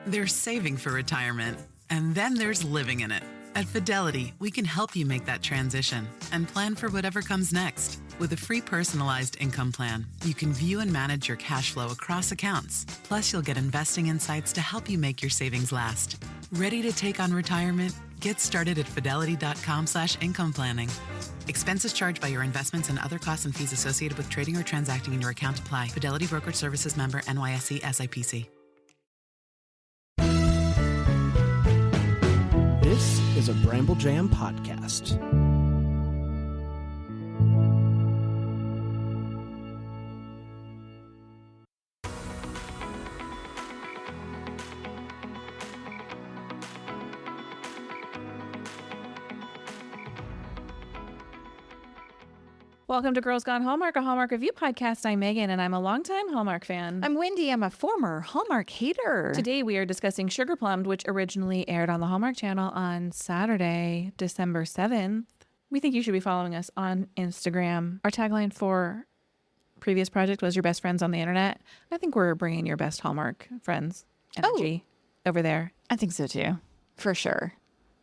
There's saving for retirement, and then there's living in it. At Fidelity, we can help you make that transition and plan for whatever comes next. With a free personalized income plan, you can view and manage your cash flow across accounts. Plus, you'll get investing insights to help you make your savings last. Ready to take on retirement? Get started at fidelity.com/income planning. Expenses charged by your investments and other costs and fees associated with trading or transacting in your account apply. Fidelity Brokerage Services member NYSE SIPC. This is a Bramble Jam podcast. Welcome to Girls Gone Hallmark, a Hallmark Review podcast. I'm Megan, and I'm a longtime Hallmark fan. I'm Wendy. I'm a former Hallmark hater. Today, we are discussing Sugarplummed, which originally aired on the Hallmark Channel on Saturday, December 7th. We think you should be following us on Instagram. Our tagline for previous project was your best friends on the internet. I think we're bringing your best Hallmark friends energy over there. I think so, too. For sure.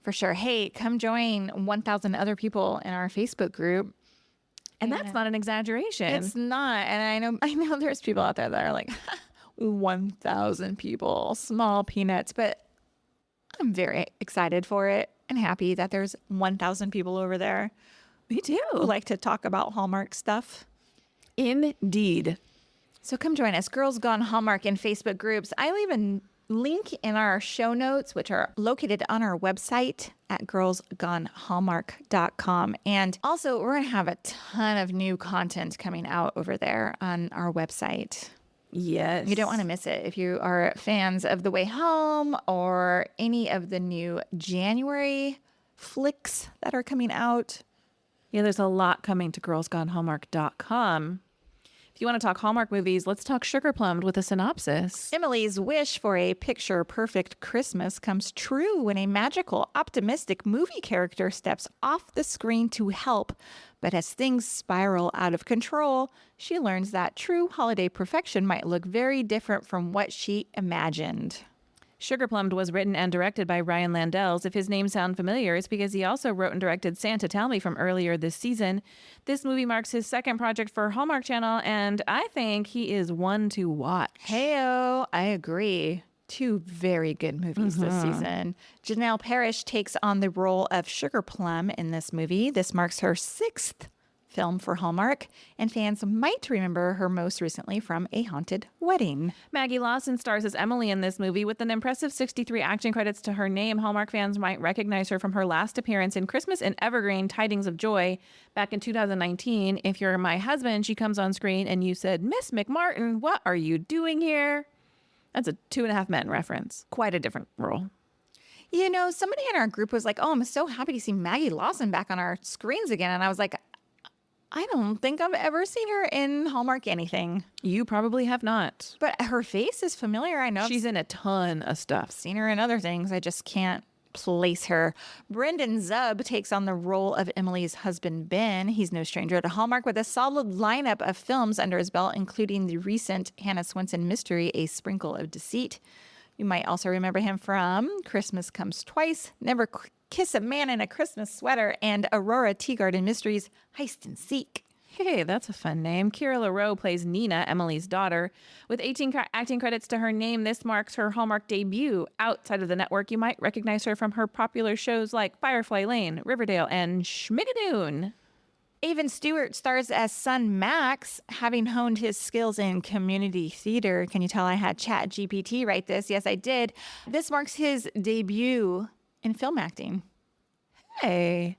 For sure. Hey, come join 1,000 other people in our Facebook group. And that's not an exaggeration. It's not. And I know there's people out there that are like, 1,000 people, small peanuts. But I'm very excited for it and happy that there's 1,000 people over there. Me too. Who like to talk about Hallmark stuff. Indeed. So come join us. Girls Gone Hallmark in Facebook groups. I leave a link in our show notes, which are located on our website at girlsgonehallmark.com. And also, we're going to have a ton of new content coming out over there on our website. Yes. You don't want to miss it. If you are fans of The Way Home or any of the new January flicks that are coming out. Yeah, there's a lot coming to girlsgonehallmark.com. If you want to talk Hallmark movies, let's talk Sugarplummed with a synopsis. Emily's wish for a picture-perfect Christmas comes true when a magical, optimistic movie character steps off the screen to help. But as things spiral out of control, she learns that true holiday perfection might look very different from what she imagined. Sugarplummed was written and directed by Ryan Landells. If his name sounds familiar, it's because he also wrote and directed Santa Tell Me from earlier this season. This movie marks his second project for Hallmark Channel, and I think he is one to watch. Heyo, I agree. Two very good movies this season. Janelle Parrish takes on the role of Sugarplum in this movie. This marks her sixth film for Hallmark, and fans might remember her most recently from A Haunted Wedding. Maggie Lawson stars as Emily in this movie with an impressive 63 acting credits to her name. Hallmark fans might recognize her from her last appearance in Christmas in Evergreen, Tidings of Joy, back in 2019. If you're my husband, she comes on screen and you said, "Miss McMartin, what are you doing here?" That's a 2.5 Men reference. Quite a different role. You know, somebody in our group was like, "Oh, I'm so happy to see Maggie Lawson back on our screens again." And I was like, I don't think I've ever seen her in Hallmark anything. You probably have not. But her face is familiar. I know She's in a ton of stuff. I've seen her in other things. I just can't place her. Brendan Zub takes on the role of Emily's husband, Ben. He's no stranger to Hallmark with a solid lineup of films under his belt, including the recent Hannah Swenson mystery, A Sprinkle of Deceit. You might also remember him from Christmas Comes Twice, Never Kiss a Man in a Christmas Sweater, and Aurora Teagarden Mysteries, Heist and Seek. Hey, that's a fun name. Kira LaRoe plays Nina, Emily's daughter. With 18 acting credits to her name, this marks her Hallmark debut. Outside of the network, you might recognize her from her popular shows like Firefly Lane, Riverdale, and Schmigadoon. Avon Stewart stars as son Max, having honed his skills in community theater. Can you tell I had ChatGPT write this? Yes, I did. This marks his debut in film acting. Hey.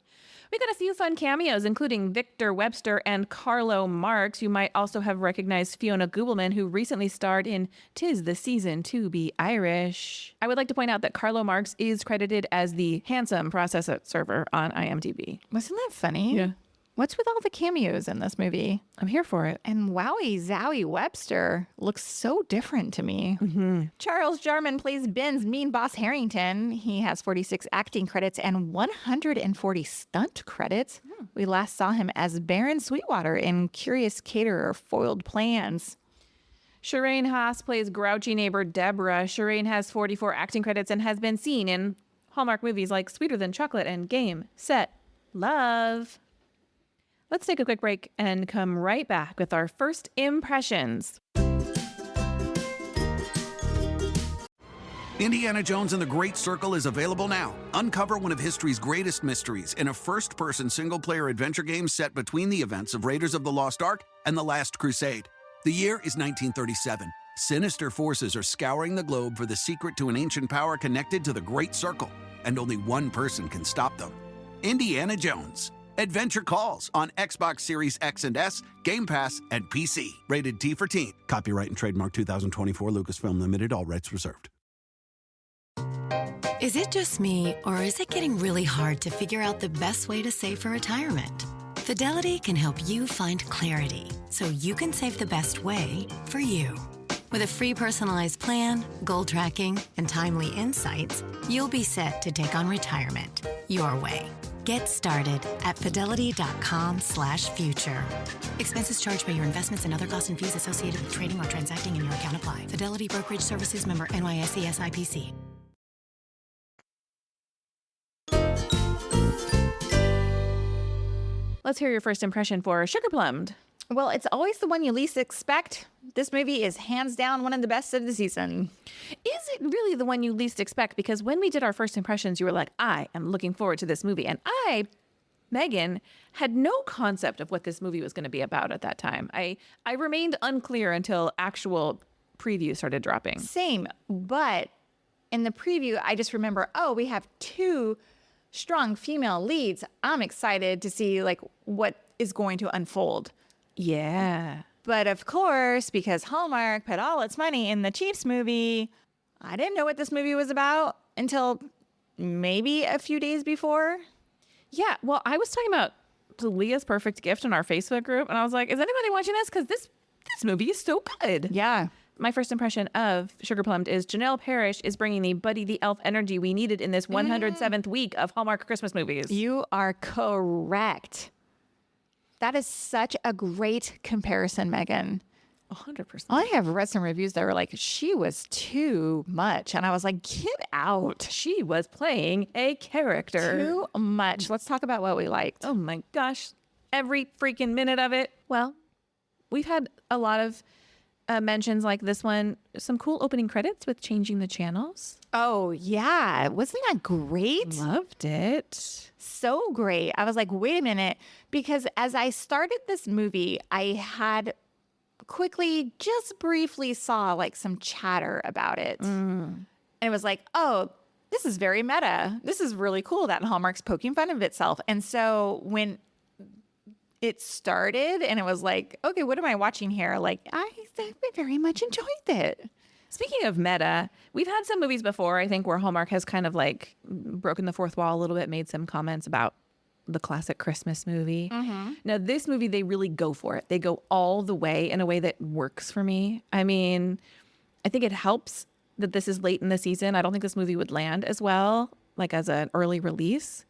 We got a few fun cameos, including Victor Webster and Carlo Marx. You might also have recognized Fiona Gubelman, who recently starred in 'Tis the Season to Be Irish. I would like to point out that Carlo Marx is credited as the handsome process server on IMDb. Wasn't that funny? Yeah. What's with all the cameos in this movie? I'm here for it. And wowie zowie Webster looks so different to me. Mm-hmm. Charles Jarman plays Ben's mean boss Harrington. He has 46 acting credits and 140 stunt credits. We last saw him as Baron Sweetwater in Curious Caterer Foiled Plans. Shireen Haas plays grouchy neighbor Deborah. Shireen has 44 acting credits and has been seen in Hallmark movies like Sweeter Than Chocolate and Game, Set, Love. Let's take a quick break and come right back with our first impressions. Indiana Jones and the Great Circle is available now. Uncover one of history's greatest mysteries in a first-person single-player adventure game set between the events of Raiders of the Lost Ark and The Last Crusade. The year is 1937. Sinister forces are scouring the globe for the secret to an ancient power connected to the Great Circle, and only one person can stop them. Indiana Jones. Adventure Calls on Xbox Series X and S, Game Pass, and PC. Rated T for Teen. Copyright and trademark 2024 Lucasfilm Limited. All rights reserved. Is it just me, or is it getting really hard to figure out the best way to save for retirement? Fidelity can help you find clarity so you can save the best way for you. With a free personalized plan, goal tracking, and timely insights, you'll be set to take on retirement your way. Get started at fidelity.com/future. Expenses charged by your investments and other costs and fees associated with trading or transacting in your account apply. Fidelity Brokerage Services, member NYSE SIPC. Let's hear your first impression for Sugarplummed. Well, it's always the one you least expect. This movie is hands down one of the best of the season. Is it really the one you least expect? Because when we did our first impressions, you were like, I am looking forward to this movie. And I, Megan, had no concept of what this movie was going to be about at that time. I remained unclear until actual preview started dropping. Same, but in the preview, I just remember, oh, we have two strong female leads. I'm excited to see like what is going to unfold. Yeah. But of course, because Hallmark put all its money in the Chiefs movie, I didn't know what this movie was about until maybe a few days before. Yeah. Well, I was talking about Leah's Perfect Gift in our Facebook group, and I was like, is anybody watching this? Because this movie is so good. Yeah. My first impression of Sugarplummed is Janelle Parrish is bringing the Buddy the Elf energy we needed in this 107th week of Hallmark Christmas movies. You are correct. That is such a great comparison, Megan. 100%. I have read some reviews that were like, she was too much. And I was like, get out. She was playing a character. Too much. Let's talk about what we liked. Oh my gosh. Every freaking minute of it. Well, we've had a lot of mentions like this one. Some cool opening credits with changing the channels. Oh, yeah. Wasn't that great? Loved it. So great. I was like, wait a minute. Because as I started this movie, I had quickly, just briefly saw like some chatter about it. And it was like, oh, this is very meta. This is really cool that Hallmark's poking fun of itself. And so when it started and it was like, okay, what am I watching here? Like, I very much enjoyed it. Speaking of meta, we've had some movies before, I think, where Hallmark has kind of like broken the fourth wall a little bit, made some comments about the classic Christmas movie. Now, this movie, they really go for it. They go all the way in a way that works for me. I mean, I think it helps that this is late in the season. I don't think this movie would land as well, like as an early release.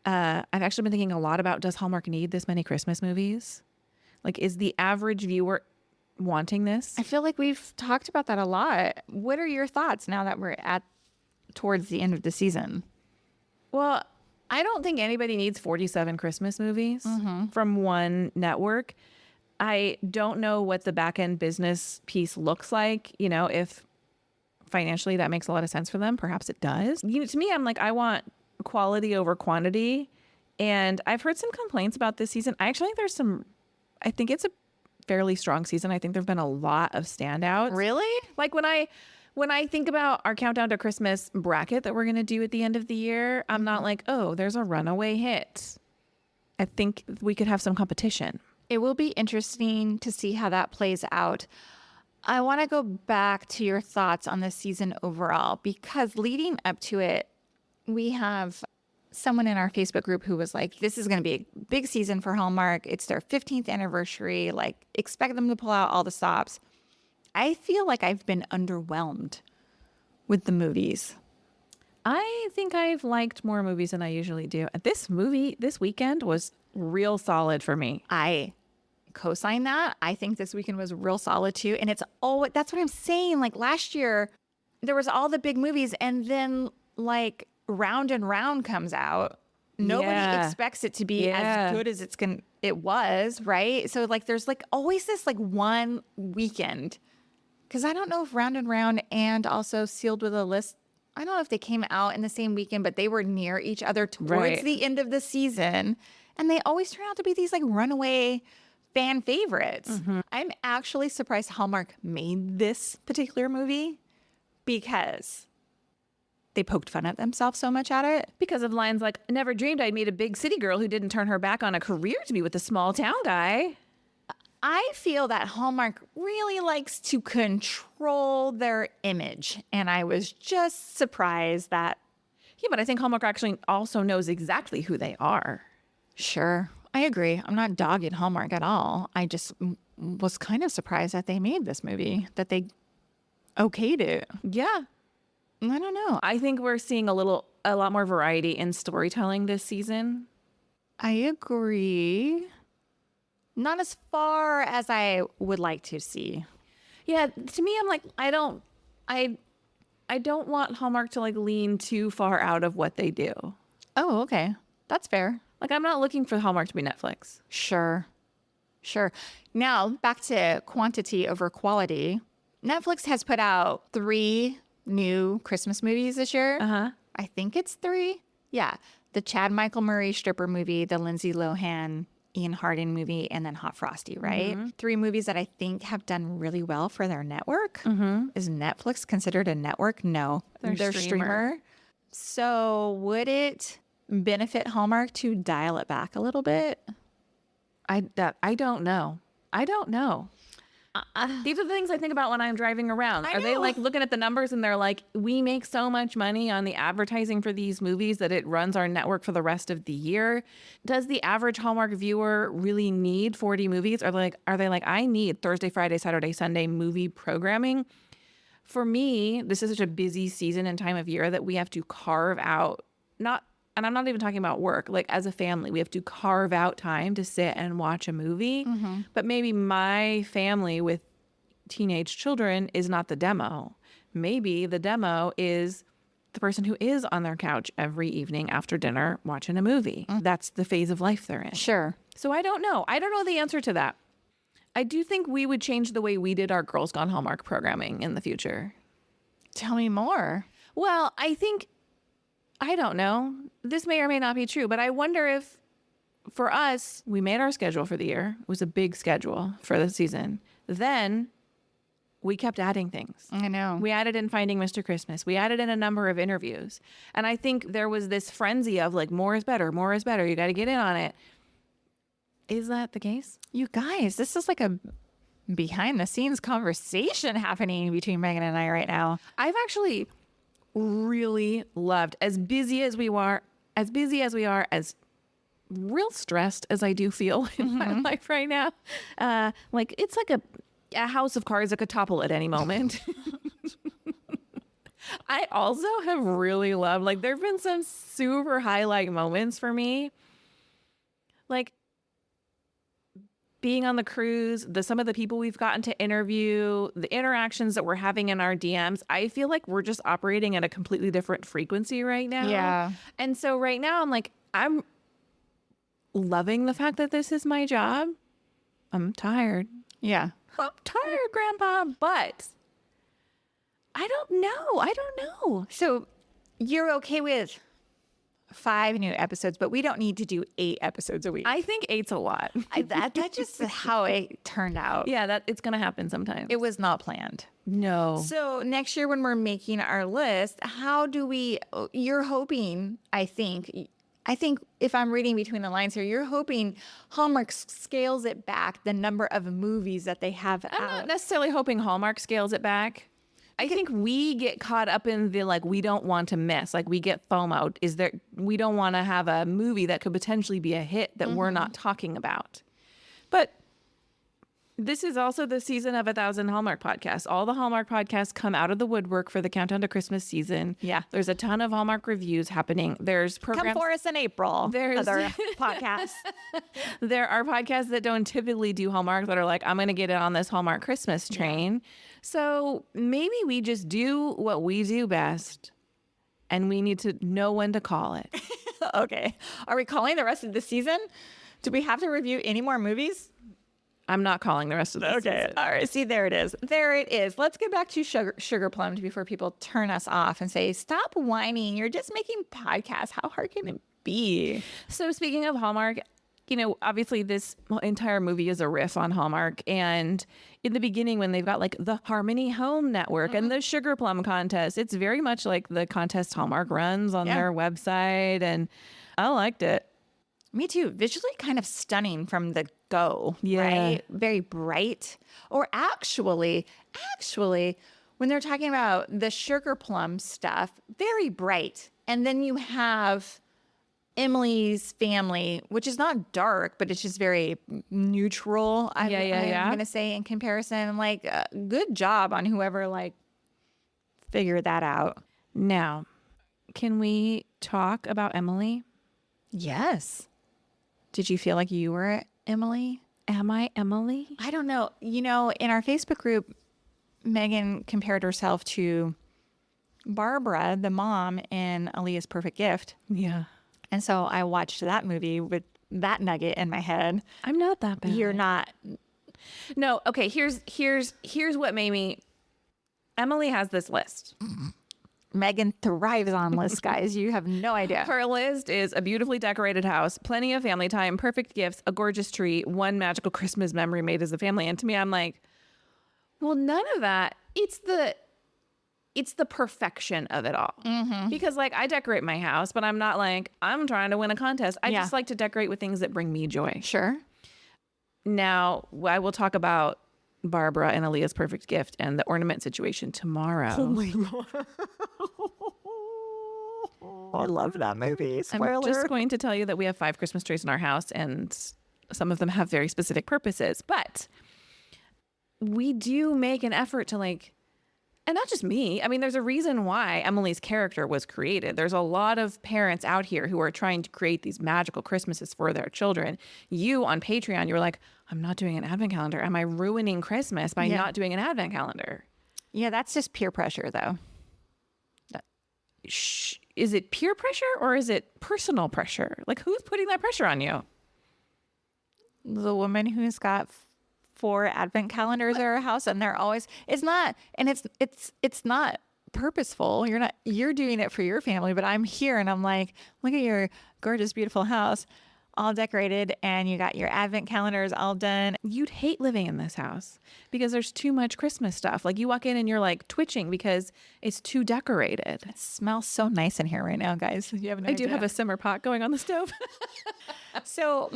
I've actually been thinking a lot about, does Hallmark need this many Christmas movies? Like, is the average viewer wanting this? I feel like we've talked about that a lot. What are your thoughts now that we're towards the end of the season? Well, I don't think anybody needs 47 Christmas movies from one network. I don't know what the back end business piece looks like. You know, if financially that makes a lot of sense for them, perhaps it does. You know, to me, I'm like, I want quality over quantity. And I've heard some complaints about this season. I actually think I think it's a fairly strong season. I think there've been a lot of standouts. Really? Like when I think about our countdown to Christmas bracket that we're going to do at the end of the year, I'm not like, oh, there's a runaway hit. I think we could have some competition. It will be interesting to see how that plays out. I want to go back to your thoughts on the season overall, because leading up to it, we have someone in our Facebook group who was like, this is going to be a big season for Hallmark. It's their 15th anniversary. Like, expect them to pull out all the stops. I feel like I've been underwhelmed with the movies. I think I've liked more movies than I usually do. This movie this weekend was real solid for me. I co-sign that. I think this weekend was real solid too. And that's what I'm saying. Like last year, there was all the big movies, and then like Round and Round comes out. Nobody expects it to be as good as it was, right? So like there's like always this like one weekend. Because I don't know if Round and Round and also Sealed with a List, I don't know if they came out in the same weekend, but they were near each other towards the end of the season. And they always turn out to be these like runaway fan favorites. I'm actually surprised Hallmark made this particular movie because they poked fun at themselves so much at it. Because of lines like, never dreamed I'd meet a big city girl who didn't turn her back on a career to be with a small town guy. I feel that Hallmark really likes to control their image. And I was just surprised that. Yeah, but I think Hallmark actually also knows exactly who they are. Sure. I agree. I'm not dogging Hallmark at all. I just was kind of surprised that they made this movie, that they okayed it. Yeah. I don't know. I think we're seeing a lot more variety in storytelling this season. I agree. Not as far as I would like to see. Yeah, to me, I'm like, I don't want Hallmark to like lean too far out of what they do. Oh, okay. That's fair. Like, I'm not looking for Hallmark to be Netflix. Sure. Now, back to quantity over quality. Netflix has put out 3 new Christmas movies this year. I think it's 3. Yeah. The Chad Michael Murray stripper movie, the Lindsay Lohan Ian Harding movie, and then Hot Frosty, right? 3 movies that I think have done really well for their network. Is Netflix considered a network? No. They're streamer. So would it benefit Hallmark to dial it back a little bit? I don't know. These are the things I think about when I'm driving around. Are they like looking at the numbers and they're like, we make so much money on the advertising for these movies that it runs our network for the rest of the year? Does the average Hallmark viewer really need 40 movies? Or are they like, I need Thursday, Friday, Saturday, Sunday movie programming? For me, this is such a busy season and time of year that we have to carve out, and I'm not even talking about work, like as a family, we have to carve out time to sit and watch a movie. But maybe my family with teenage children is not the demo. Maybe the demo is the person who is on their couch every evening after dinner watching a movie. That's the phase of life they're in. Sure. So I don't know. I don't know the answer to that. I do think we would change the way we did our Girls Gone Hallmark programming in the future. Tell me more. Well, I don't know. This may or may not be true, but I wonder if for us, we made our schedule for the year. It was a big schedule for the season. Then we kept adding things. I know. We added in Finding Mr. Christmas. We added in a number of interviews. And I think there was this frenzy of like, more is better, more is better. You got to get in on it. Is that the case? You guys, this is like a behind the scenes conversation happening between Megan and I right now. I've actually really loved, as busy as we are, as real stressed as I do feel in my life right now. Like it's like a house of cards that could topple at any moment. I also have really loved, like there've been some super highlight moments for me. Like being on the cruise, some of the people we've gotten to interview, the interactions that we're having in our DMs, I feel like we're just operating at a completely different frequency right now. Yeah. And so right now I'm like, I'm loving the fact that this is my job. I'm tired. Yeah. I'm tired, Grandpa, but I don't know. So you're okay with 5 new episodes, but we don't need to do 8 episodes a week. I think 8's a lot. That's just how it turned out. Yeah, it's going to happen sometimes. It was not planned. No. So next year when we're making our list, you're hoping, I think if I'm reading between the lines here, you're hoping Hallmark scales it back, the number of movies that they have out. I'm not necessarily hoping Hallmark scales it back. I think we get caught up in the, like, we don't want to miss. Like, we get FOMO. We don't want to have a movie that could potentially be a hit that we're not talking about. But This is also the season of 1,000 Hallmark podcasts. All the Hallmark podcasts come out of the woodwork for the countdown to Christmas season. Yeah. There's a ton of Hallmark reviews happening. There's programs. Come for us in April. There's other podcasts. There are podcasts that don't typically do Hallmark that are like, I'm going to get in on this Hallmark Christmas train. So maybe we just do what we do best, and we need to know when to call it. Okay. Are we calling the rest of the season? Do we have to review any more movies? I'm not calling the rest of this. Okay. All right. See, there it is. There it is. Let's get back to Sugarplummed before people turn us off and say, stop whining. You're just making podcasts. How hard can it be? So speaking of Hallmark, obviously this entire movie is a riff on Hallmark. And in the beginning, when they've got like the Harmony Home Network and the Sugarplum contest, it's very much like the contest Hallmark runs on their website. And I liked it. Me too. Visually kind of stunning from the go, Yeah. right? Very bright. Or actually, when they're talking about the Sugarplum stuff, very bright. And then you have Emily's family, which is not dark, but it's just very neutral. I'm going to say in comparison, like, good job on whoever like figured that out. Now, can we talk about Emily? Yes. Did you feel like you were Emily? Am I Emily? I don't know. In our Facebook group, Megan compared herself to Barbara, the mom in Aaliyah's Perfect Gift. Yeah. And so I watched that movie with that nugget in my head. I'm not that bad. You're not. No. Okay. Here's what made me. Emily has this list. Megan thrives on lists, guys. You have no idea. Her list is a beautifully decorated house, plenty of family time, perfect gifts, a gorgeous tree, one magical Christmas memory made as a family. And to me, I'm like, well, none of that. It's the perfection of it all. Mm-hmm. Because like I decorate my house, but I'm not like, I'm trying to win a contest. I just like to decorate with things that bring me joy. Sure. Now, I will talk about Barbara and Aaliyah's Perfect Gift and the ornament situation tomorrow. Oh my God. I love that movie. Spoiler. I'm just going to tell you that we have 5 Christmas trees in our house, and some of them have very specific purposes. But we do make an effort to like, and not just me. I mean, there's a reason why Emily's character was created. There's a lot of parents out here who are trying to create these magical Christmases for their children. You on Patreon, you're like, I'm not doing an advent calendar. Am I ruining Christmas by not doing an advent calendar? Yeah, that's just peer pressure, though. Is it peer pressure or is it personal pressure? Like, who's putting that pressure on you? The woman who's got 4 advent calendars at her house, and they're always, it's not purposeful. You're doing it for your family, but I'm here and I'm like, look at your gorgeous, beautiful house, all decorated, and you got your advent calendars all done. You'd hate living in this house because there's too much Christmas stuff. Like you walk in and you're like twitching because it's too decorated. It smells so nice in here right now, guys. You have no idea. I do have a simmer pot going on the stove. So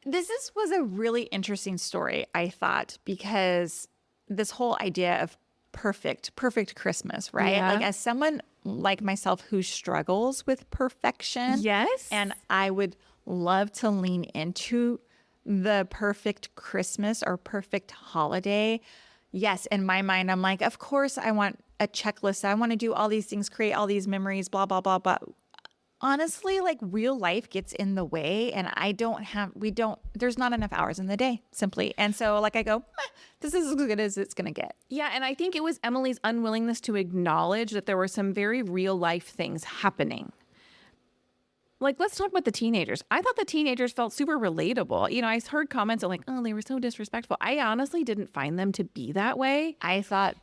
this was a really interesting story, I thought, because this whole idea of perfect Christmas, right? Yeah. Like as someone like myself who struggles with perfection. Yes. And I would love to lean into the perfect Christmas or perfect holiday. Yes, in my mind, I'm like, of course I want a checklist. I want to do all these things, create all these memories, blah, blah, blah, blah. Honestly, like real life gets in the way and there's not enough hours in the day simply. And so like I go, this is as good as it's going to get. Yeah. And I think it was Emily's unwillingness to acknowledge that there were some very real life things happening. Like, let's talk about the teenagers. I thought the teenagers felt super relatable. I heard comments of like, oh, they were so disrespectful. I honestly didn't find them to be that way. I thought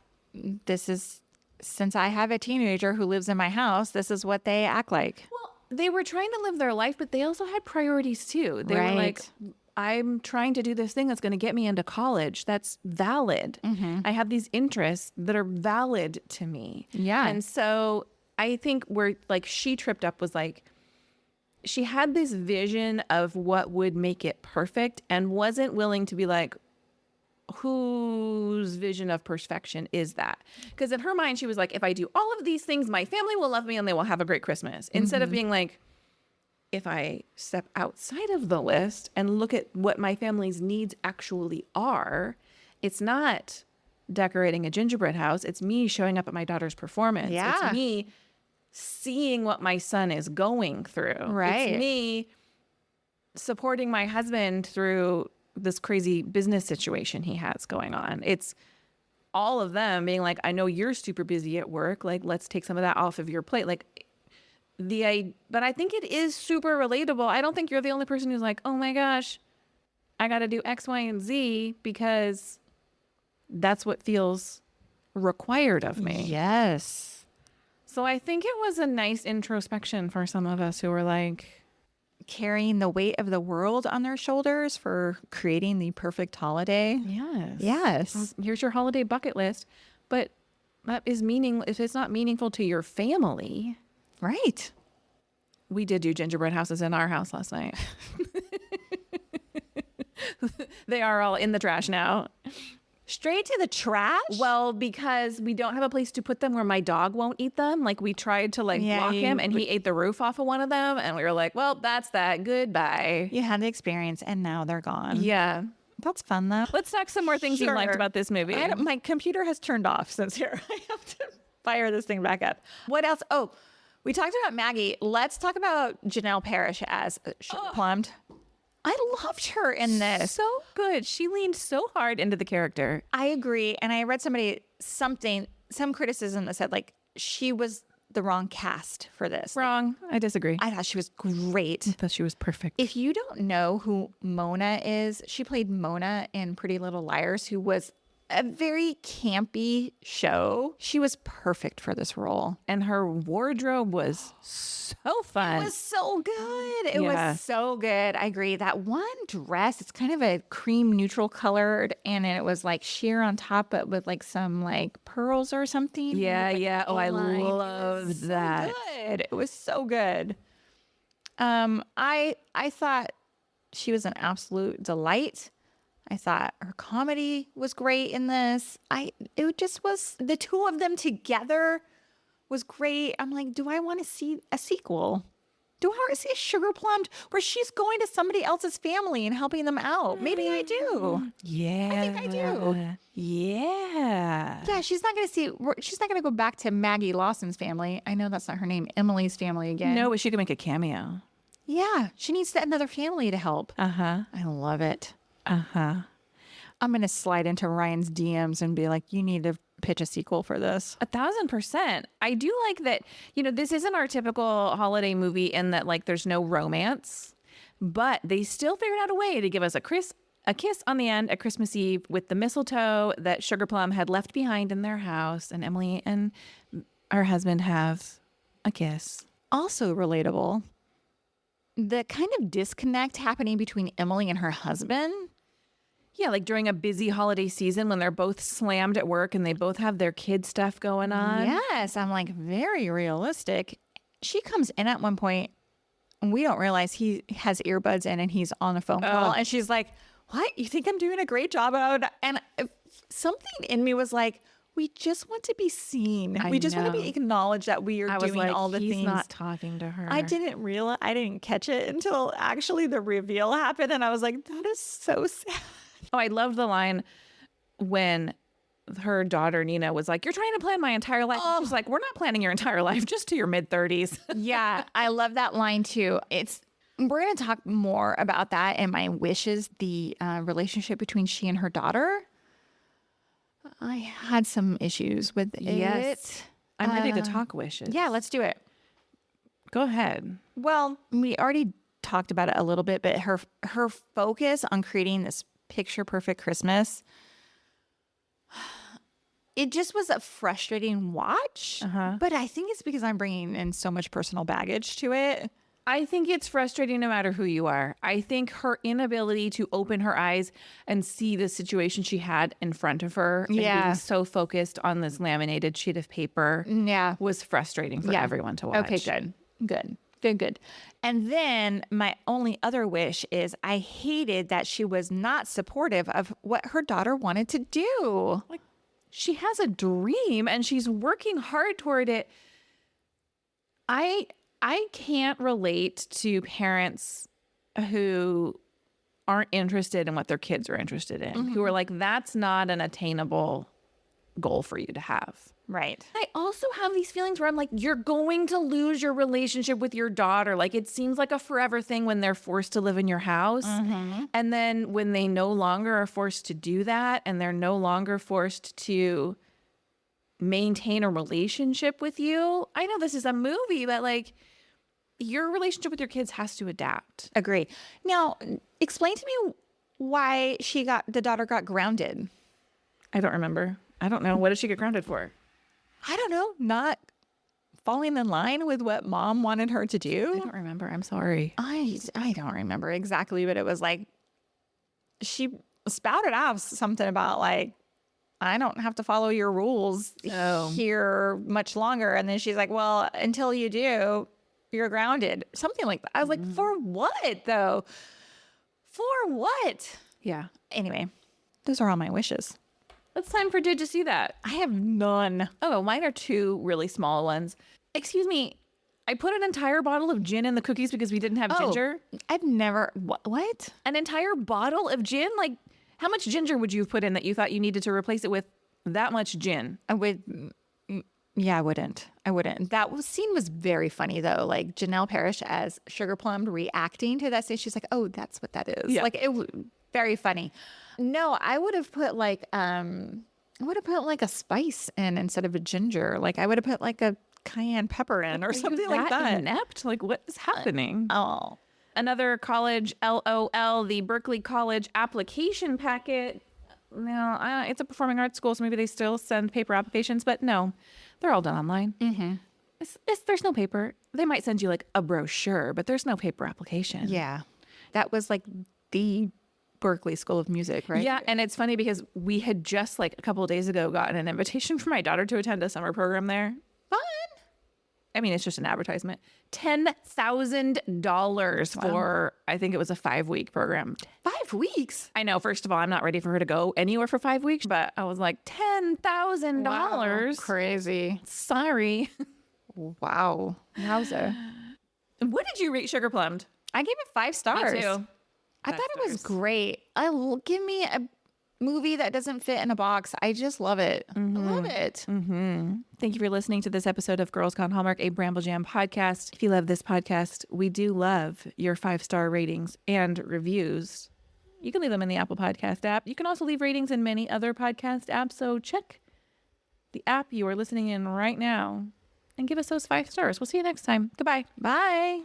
since I have a teenager who lives in my house, this is what they act like. Well, they were trying to live their life, but they also had priorities too. They were like, I'm trying to do this thing that's going to get me into college. That's valid. Mm-hmm. I have these interests that are valid to me. Yeah. And so I think where like she tripped up was like, she had this vision of what would make it perfect and wasn't willing to be like, whose vision of perfection is that? Because in her mind, she was like, if I do all of these things, my family will love me and they will have a great Christmas. Instead of being like, if I step outside of the list and look at what my family's needs actually are, it's not decorating a gingerbread house. It's me showing up at my daughter's performance. Yeah. It's me seeing what my son is going through. Right. It's me supporting my husband through this crazy business situation he has going on. It's all of them being like, I know you're super busy at work. Like, let's take some of that off of your plate. Like, but I think it is super relatable. I don't think you're the only person who's like, oh my gosh, I got to do X, Y, and Z because that's what feels required of me. Yes. So I think it was a nice introspection for some of us who were like, Carrying the weight of the world on their shoulders for creating the perfect holiday. yes. Yes. Here's your holiday bucket list. But that is if it's not meaningful to your family. Right. We did do gingerbread houses in our house last night. They are all in the trash now. Straight to the trash? Well, because we don't have a place to put them where my dog won't eat them. Like, we tried to block him and he ate the roof off of one of them. And we were like, well, that's that. Goodbye. You had the experience and now they're gone. Yeah. That's fun though. Let's talk some more things you liked about this movie. My computer has turned off since here. I have to fire this thing back up. What else? Oh, we talked about Maggie. Let's talk about Janelle Parrish as Sugarplummed. I loved her in this. So good. She leaned so hard into the character. I agree. And I read some criticism that said like she was the wrong cast for this. Wrong. I disagree. I thought she was great. I thought she was perfect. If you don't know who Mona is, she played Mona in Pretty Little Liars, who was a very campy show. She was perfect for this role. And her wardrobe was so fun. It was so good. It Yeah. was so good. I agree. That one dress, it's kind of a cream neutral colored, and it was like sheer on top, but with like some like pearls or something. Yeah, Like yeah. Oh, I A-line. loved that. Good. It was so good. I thought she was an absolute delight. I thought her comedy was great in this. It just was, the two of them together was great. I'm like, do I want to see a sequel? Do I want to see a Sugarplummed where she's going to somebody else's family and helping them out? Maybe I do. Yeah. I think I do. Yeah. Yeah, she's not going to go back to Maggie Lawson's family. I know that's not her name. Emily's family again. No, but she could make a cameo. Yeah, she needs another family to help. Uh-huh. I love it. Uh-huh. I'm going to slide into Ryan's DMs and be like, you need to pitch a sequel for this. 1,000%. I do like that, this isn't our typical holiday movie in that, like, there's no romance, but they still figured out a way to give us a kiss on the end at Christmas Eve with the mistletoe that Sugarplum had left behind in their house, and Emily and her husband have a kiss. Also relatable, the kind of disconnect happening between Emily and her husband. Yeah, like during a busy holiday season when they're both slammed at work and they both have their kid stuff going on. Yes, I'm like, very realistic. She comes in at one point and we don't realize he has earbuds in and he's on a phone call. And she's like, what? You think I'm doing a great job out? And something in me was like, we just want to be seen. We just want to be acknowledged that we are doing all the things. He's not talking to her. I didn't catch it until actually the reveal happened. And I was like, that is so sad. Oh, I loved the line when her daughter, Nina, was like, you're trying to plan my entire life. She's like, we're not planning your entire life, just to your mid-30s. Yeah, I love that line too. We're going to talk more about that in my wishes, the relationship between she and her daughter. I had some issues with it. I'm ready to talk wishes. Yeah, let's do it. Go ahead. Well, we already talked about it a little bit, but her focus on creating this picture perfect Christmas, it just was a frustrating watch. But I think it's because I'm bringing in so much personal baggage to it. I think it's frustrating no matter who you are. I think her inability to open her eyes and see the situation she had in front of her and being so focused on this laminated sheet of paper was frustrating for everyone to watch. Okay, good. And then my only other wish is I hated that she was not supportive of what her daughter wanted to do. Like, she has a dream and she's working hard toward it. I I can't relate to parents who aren't interested in what their kids are interested in, who are like, that's not an attainable goal for you to have. Right. I also have these feelings where I'm like, you're going to lose your relationship with your daughter. Like, it seems like a forever thing when they're forced to live in your house. And then when they no longer are forced to do that and they're no longer forced to maintain a relationship with you. I know this is a movie, but like, your relationship with your kids has to adapt. Agree. Now, explain to me why the daughter got grounded. I don't remember. I don't know. What did she get grounded for? I don't know, not falling in line with what mom wanted her to I do. don't remember. I'm sorry. I don't remember exactly, but it was like she spouted off something about like, I don't have to follow your rules here much longer. And then she's like, well, until you do, you're grounded. Something like that. I was like, for what though? For what? Yeah. Anyway, those are all my wishes. It's time for Did You See That? I have none. Oh, mine are two really small ones. Excuse me. I put an entire bottle of gin in the cookies because we didn't have ginger. I've never, what? An entire bottle of gin? Like, how much ginger would you have put in that you thought you needed to replace it with that much gin? I would, yeah, I wouldn't. That scene was very funny though. Like Janelle Parrish as Sugarplummed reacting to that scene. She's like, oh, that's what that is. Yeah. Like it was very funny. No, I would have put like, a spice in instead of a ginger. Like I would have put like a cayenne pepper in or something like that. Inept? Like, what is happening? Oh, Another college, LOL, the Berkeley College application packet. No, it's a performing arts school, so maybe they still send paper applications, but no, they're all done online. There's no paper. They might send you like a brochure, but there's no paper application. yeah. That was like the Berkeley School of Music, right? Yeah, and it's funny because we had just like a couple of days ago gotten an invitation for my daughter to attend a summer program there. Fun. I mean, it's just an advertisement. $10,000 for, I think it was a 5-week program. 5 weeks. I know, first of all, I'm not ready for her to go anywhere for 5 weeks, but I was like, $10,000. Crazy. Sorry. Wow. Wowza. What did you rate Sugarplummed? I gave it 5 stars. Me too. I thought it was great. Give me a movie that doesn't fit in a box. I just love it. I love it. Thank you for listening to this episode of Girls Gone Hallmark, a Bramble Jam podcast. If you love this podcast, we do love your 5-star ratings and reviews. You can leave them in the Apple Podcast app. You can also leave ratings in many other podcast apps. So check the app you are listening in right now and give us those 5 stars. We'll see you next time. Goodbye. Bye.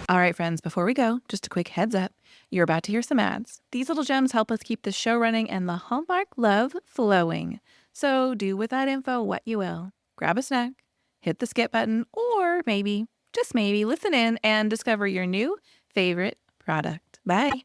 All right, friends, before we go, just a quick heads up. You're about to hear some ads. These little gems help us keep the show running and the Hallmark love flowing. So do with that info what you will. Grab a snack, hit the skip button, or maybe, just maybe, listen in and discover your new favorite product. Bye.